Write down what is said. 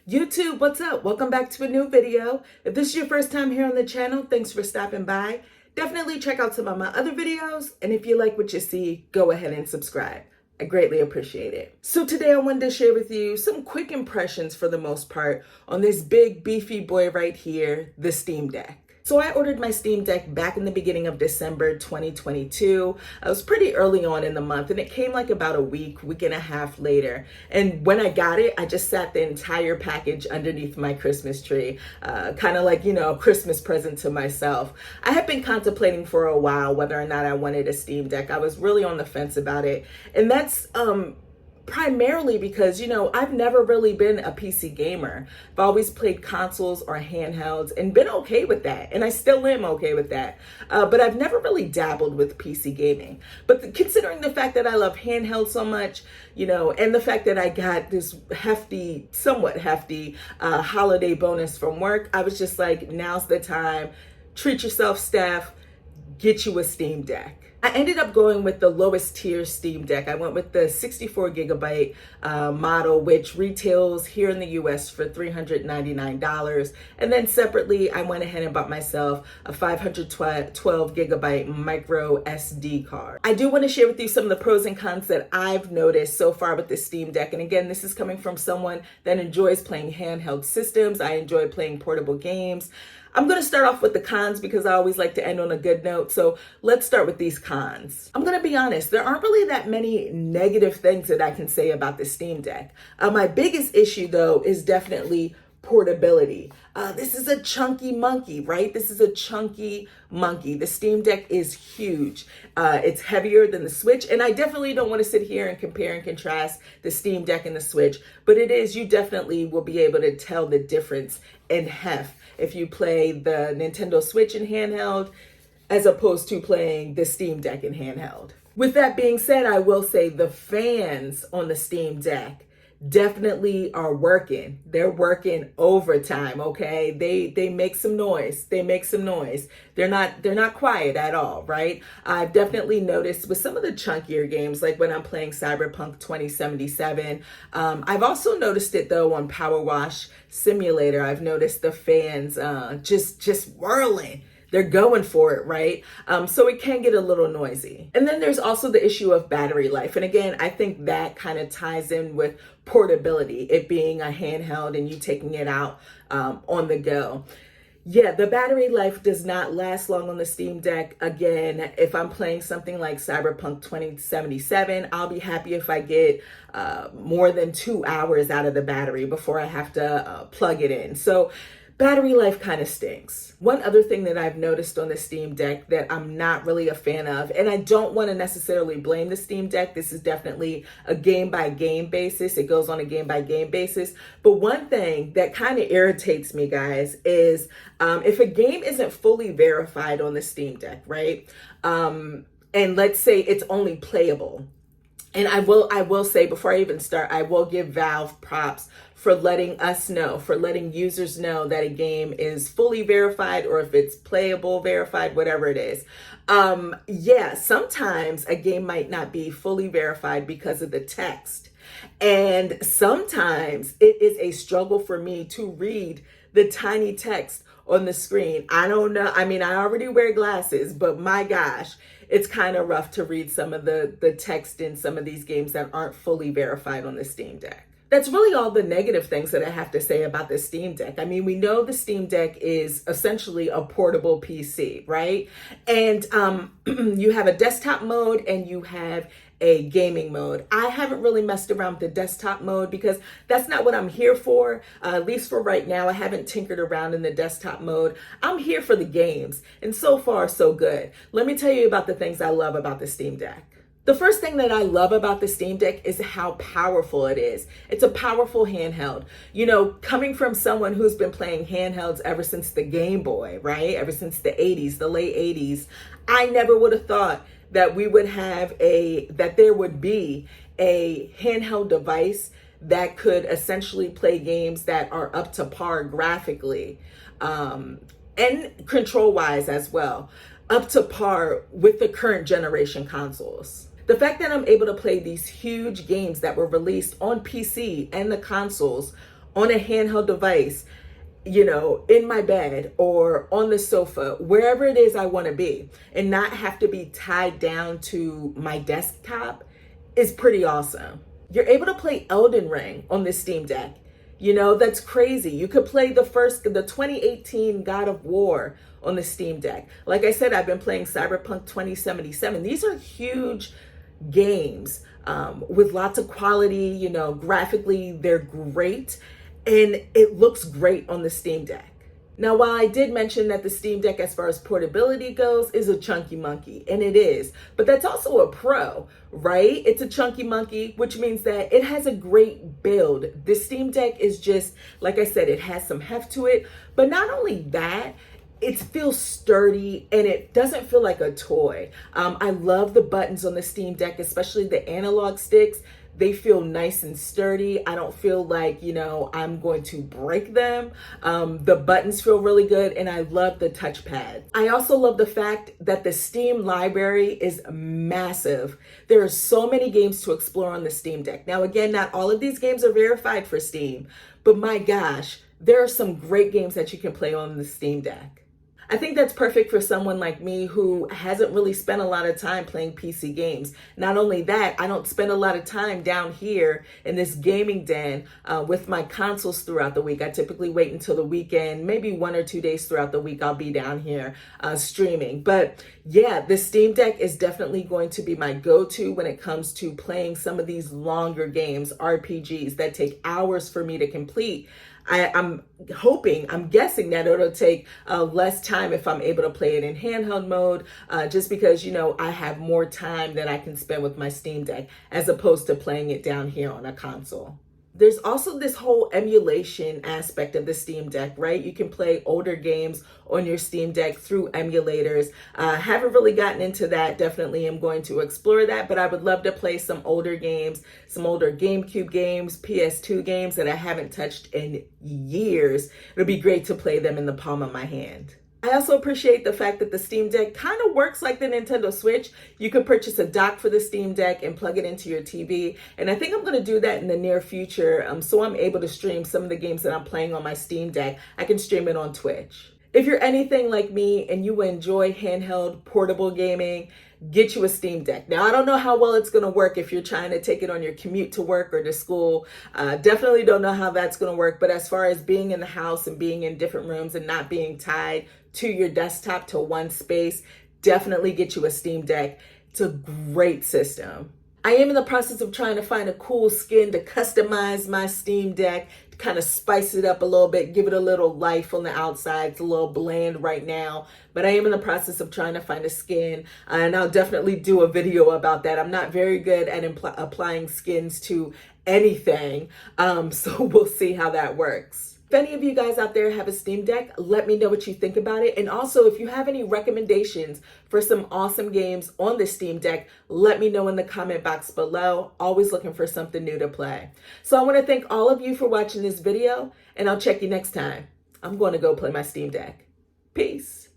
YouTube, what's up? Welcome back to a new video. If this is your first time here on the channel, thanks for stopping by. Definitely check out some of my other videos, and if you like what you see, go ahead and subscribe. I greatly appreciate it. So today I wanted to share with you some quick impressions for the most part on this big beefy boy right here, the Steam Deck. So I ordered my Steam Deck back in the beginning of December 2022. I was pretty early on in the month, and it came like about a week and a half later. And when I got it, I just sat the entire package underneath my Christmas tree, kind of like, a Christmas present to myself. I had been contemplating for a while whether or not I wanted a Steam Deck. I was really on the fence about it. And that's primarily because, I've never really been a PC gamer. I've always played consoles or handhelds and been okay with that. And I still am okay with that. But I've never really dabbled with PC gaming. But considering the fact that I love handheld so much, and the fact that I got this somewhat hefty holiday bonus from work, I was just like, now's the time. Treat yourself, Steph. Get you a Steam Deck. I ended up going with the lowest tier Steam Deck. I went with the 64 gigabyte model, which retails here in the US for $399. And then separately, I went ahead and bought myself a 512 gigabyte micro SD card. I do want to share with you some of the pros and cons that I've noticed so far with the Steam Deck. And again, this is coming from someone that enjoys playing handheld systems. I enjoy playing portable games. I'm going to start off with the cons because I always like to end on a good note. So let's start with these cons. I'm going to be honest, there aren't really that many negative things that I can say about the Steam Deck. My biggest issue, though, is definitely portability. This is a chunky monkey, right? This is a chunky monkey. The Steam Deck is huge. It's heavier than the Switch. And I definitely don't want to sit here and compare and contrast the Steam Deck and the Switch. But you definitely will be able to tell the difference in heft if you play the Nintendo Switch in handheld as opposed to playing the Steam Deck in handheld. With that being said, I will say the fans on the Steam Deck definitely are working. They're working overtime, okay? They make some noise. They make some noise. They're not quiet at all, right? I've definitely noticed with some of the chunkier games, like when I'm playing Cyberpunk 2077. I've also noticed it though on Power Wash Simulator. I've noticed the fans just whirling. They're going for it, right? So it can get a little noisy. And then there's also the issue of battery life. And again, I think that kind of ties in with portability, it being a handheld and you taking it out on the go. Yeah, the battery life does not last long on the Steam Deck. Again, if I'm playing something like Cyberpunk 2077, I'll be happy if I get more than 2 hours out of the battery before I have to plug it in. So battery life kind of stinks. One other thing that I've noticed on the Steam Deck that I'm not really a fan of, and I don't want to necessarily blame the Steam Deck. This is definitely a game-by-game basis. It goes on a game-by-game basis. But one thing that kind of irritates me, guys, is if a game isn't fully verified on the Steam Deck, right? And let's say it's only playable. And I will say before I even start, I will give Valve props for letting us know, for letting users know that a game is fully verified or if it's playable, verified, whatever it is. Yeah, sometimes a game might not be fully verified because of the text. And sometimes it is a struggle for me to read the tiny text on the screen. I don't know. I mean, I already wear glasses, but my gosh, it's kind of rough to read some of the text in some of these games that aren't fully verified on the Steam Deck. That's really all the negative things that I have to say about the Steam Deck. I mean, we know the Steam Deck is essentially a portable PC, right? And you have a desktop mode and you have a gaming mode. I haven't really messed around with the desktop mode because that's not what I'm here for. At least for right now, I haven't tinkered around in the desktop mode. I'm here for the games, and so far, so good. Let me tell you about the things I love about the Steam Deck. The first thing that I love about the Steam Deck is how powerful it is. It's a powerful handheld. Coming from someone who's been playing handhelds ever since the Game Boy, right? Ever since the 80s, the late 80s, I never would have thought that there would be a handheld device that could essentially play games that are up to par graphically and control-wise as well, up to par with the current generation consoles. The fact that I'm able to play these huge games that were released on PC and the consoles on a handheld device, in my bed or on the sofa, wherever it is I want to be, and not have to be tied down to my desktop is pretty awesome. You're able to play Elden Ring on the Steam Deck. That's crazy. You could play the 2018 God of War on the Steam Deck. Like I said, I've been playing Cyberpunk 2077. These are huge games with lots of quality, graphically, they're great. And it looks great on the Steam Deck. Now, while I did mention that the Steam Deck, as far as portability goes, is a chunky monkey, and it is, but that's also a pro, right? It's a chunky monkey, which means that it has a great build. The Steam Deck is just, like I said, it has some heft to it, but not only that, it feels sturdy and it doesn't feel like a toy. I love the buttons on the Steam Deck, especially the analog sticks. They feel nice and sturdy. I don't feel like, I'm going to break them. The buttons feel really good, and I love the touchpad. I also love the fact that the Steam library is massive. There are so many games to explore on the Steam Deck. Now, again, not all of these games are verified for Steam, but my gosh, there are some great games that you can play on the Steam Deck. I think that's perfect for someone like me who hasn't really spent a lot of time playing PC games. Not only that, I don't spend a lot of time down here in this gaming den with my consoles throughout the week. I typically wait until the weekend, maybe 1 or 2 days throughout the week, I'll be down here streaming. But yeah, the Steam Deck is definitely going to be my go-to when it comes to playing some of these longer games, RPGs that take hours for me to complete. I'm guessing that it'll take less time if I'm able to play it in handheld mode, just because, I have more time that I can spend with my Steam Deck as opposed to playing it down here on a console. There's also this whole emulation aspect of the Steam Deck, right? You can play older games on your Steam Deck through emulators. Haven't really gotten into that. Definitely am going to explore that, but I would love to play some older games, some older GameCube games, PS2 games that I haven't touched in years. It'll be great to play them in the palm of my hand. I also appreciate the fact that the Steam Deck kind of works like the Nintendo Switch. You could purchase a dock for the Steam Deck and plug it into your TV. And I think I'm going to do that in the near future, so I'm able to stream some of the games that I'm playing on my Steam Deck. I can stream it on Twitch. If you're anything like me and you enjoy handheld portable gaming, get you a Steam Deck. Now, I don't know how well it's going to work if you're trying to take it on your commute to work or to school. Definitely don't know how that's going to work. But as far as being in the house and being in different rooms and not being tied to your desktop to one space, definitely get you a Steam Deck. It's a great system. I am in the process of trying to find a cool skin to customize my Steam Deck, to kind of spice it up a little bit, give it a little life on the outside. It's a little bland right now, but I am in the process of trying to find a skin, and I'll definitely do a video about that. I'm not very good at applying skins to anything, so we'll see how that works. If any of you guys out there have a Steam Deck, let me know what you think about it. And also, if you have any recommendations for some awesome games on the Steam Deck, let me know in the comment box below. Always looking for something new to play. So I want to thank all of you for watching this video, and I'll check you next time. I'm going to go play my Steam Deck. Peace.